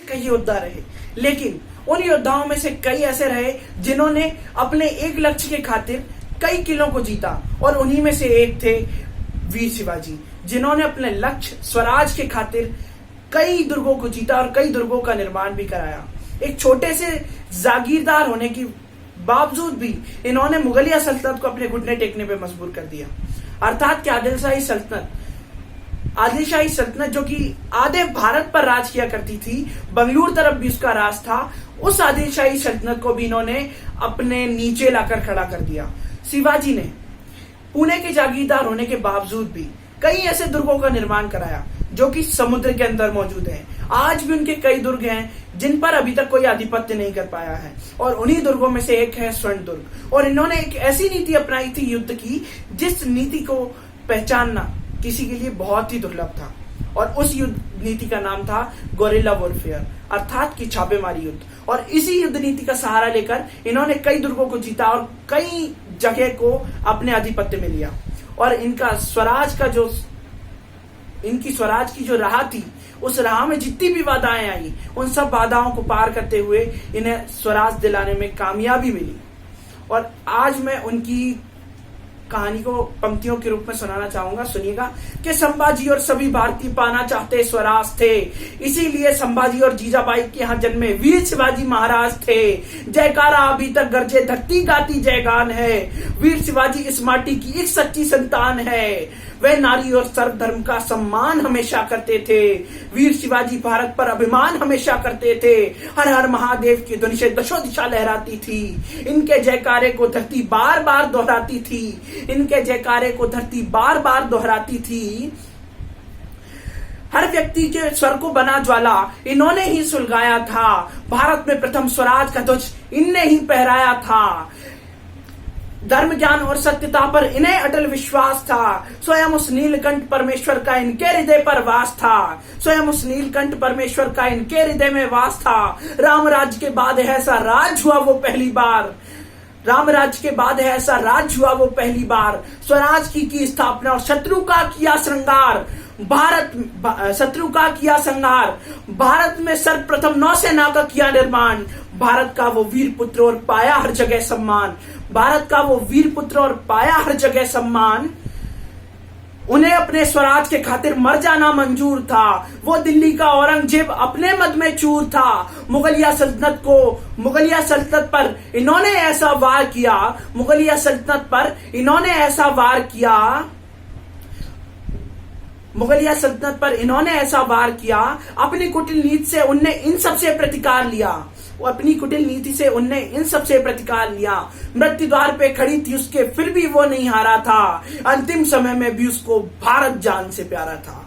कई योद्धा रहे, लेकिन उन योद्धाओं में से कई ऐसे रहे जिन्होंने अपने एक लक्ष्य के खातिर कई किलों को जीता, और उन्हीं में से एक थे वीर शिवाजी, जिन्होंने अपने लक्ष्य स्वराज के खातिर कई दुर्गों को जीता और कई दुर्गों का निर्माण भी कराया। एक छोटे से जागीरदार होने के बावजूद भी इन्होंने मुगलिया सल्तनत को अपने घुटने टेकने पे मजबूर कर दिया। अर्थात कि आदिलशाही सल्तनत जो कि आधे भारत पर राज किया करती थी, बंगलुरु तरफ भी उसका राज था, उस आदिलशाही सल्तनत को भी इन्होंने अपने नीचे लाकर खड़ा कर दिया। शिवाजी ने पुणे के जागीरदार होने के बावजूद भी कई ऐसे दुर्गों का निर्माण कराया जो कि समुद्र के अंदर मौजूद हैं। आज भी उनके कई दुर्ग हैं जिन पर अभी तक कोई आधिपत्य नहीं कर पाया है, और उन्हीं दुर्गों में से एक है स्वर्ण दुर्ग। और इन्होंने एक ऐसी नीति अपनाई थी युद्ध की, जिस नीति को पहचानना किसी के लिए बहुत ही दुर्लभ था, और उस युद्ध नीति का नाम था गोरिल्ला वॉरफेयर, अर्थात कि छापेमारी युद्ध। और इसी युद्ध नीति का सहारा लेकर इन्होंने कई दुर्गों को जीता और कई जगह को अपने आधिपत्य में लिया। और इनकी स्वराज की जो राह थी, उस राह में जितनी भी बाधाएं आई, उन सब बाधाओं को पार करते हुए इन्हें स्वराज दिलाने में कामयाबी मिली। और आज मैं उनकी कहानी को पंक्तियों के रूप में सुनाना चाहूंगा, सुनिएगा। कि संभाजी और सभी भारतीय पाना चाहते स्वराज थे, इसीलिए संभाजी और जीजाबाई के यहाँ जन्मे वीर शिवाजी महाराज थे। जयकारा अभी तक गरजे, धरती गाती जयगान है, वीर शिवाजी इस माटी की एक सच्ची संतान है। वे नारी और सर्वधर्म का सम्मान हमेशा करते थे। वीर शिवाजी भारत पर अभिमान हमेशा करते थे। हर हर महादेव की ध्वनि से दशों दिशा लहराती थी। इनके जयकारे को धरती बार बार दोहराती थी। इनके जयकारे को धरती बार बार दोहराती थी। हर व्यक्ति के स्वर को बना ज्वाला इन्होंने ही सुलगाया था। भारत में प्रथम स्वराज का ध्वज इनने ही फहराया था। धर्म, ज्ञान और सत्यता पर इन्हें अटल विश्वास था। स्वयं उस नीलकंठ परमेश्वर का इनके हृदय पर वास था। स्वयं उस नीलकंठ परमेश्वर का इनके हृदय में वास था। राम राज्य के बाद ऐसा राज हुआ वो पहली बार। राम राज्य के बाद ऐसा राज हुआ वो पहली बार। स्वराज की स्थापना और शत्रु का किया श्रृंगार। शत्रु का किया संहार। भारत में सर्वप्रथम नौसेना का किया निर्माण। भारत का वो वीर पुत्र और पाया हर जगह सम्मान। भारत का वो वीर पुत्र और पाया हर जगह सम्मान। उन्हें अपने स्वराज के खातिर मर जाना मंजूर था। वो दिल्ली का औरंगजेब अपने मद में चूर था। मुगलिया सल्तनत पर इन्होंने ऐसा वार किया। मुगलिया सल्तनत पर इन्होंने ऐसा वार किया। अपनी कुटिल नीति से उनने इन सबसे प्रतिकार लिया। मृत्यु द्वार पे खड़ी थी उसके, फिर भी वो नहीं हारा था। अंतिम समय में भी उसको भारत जान से प्यारा था।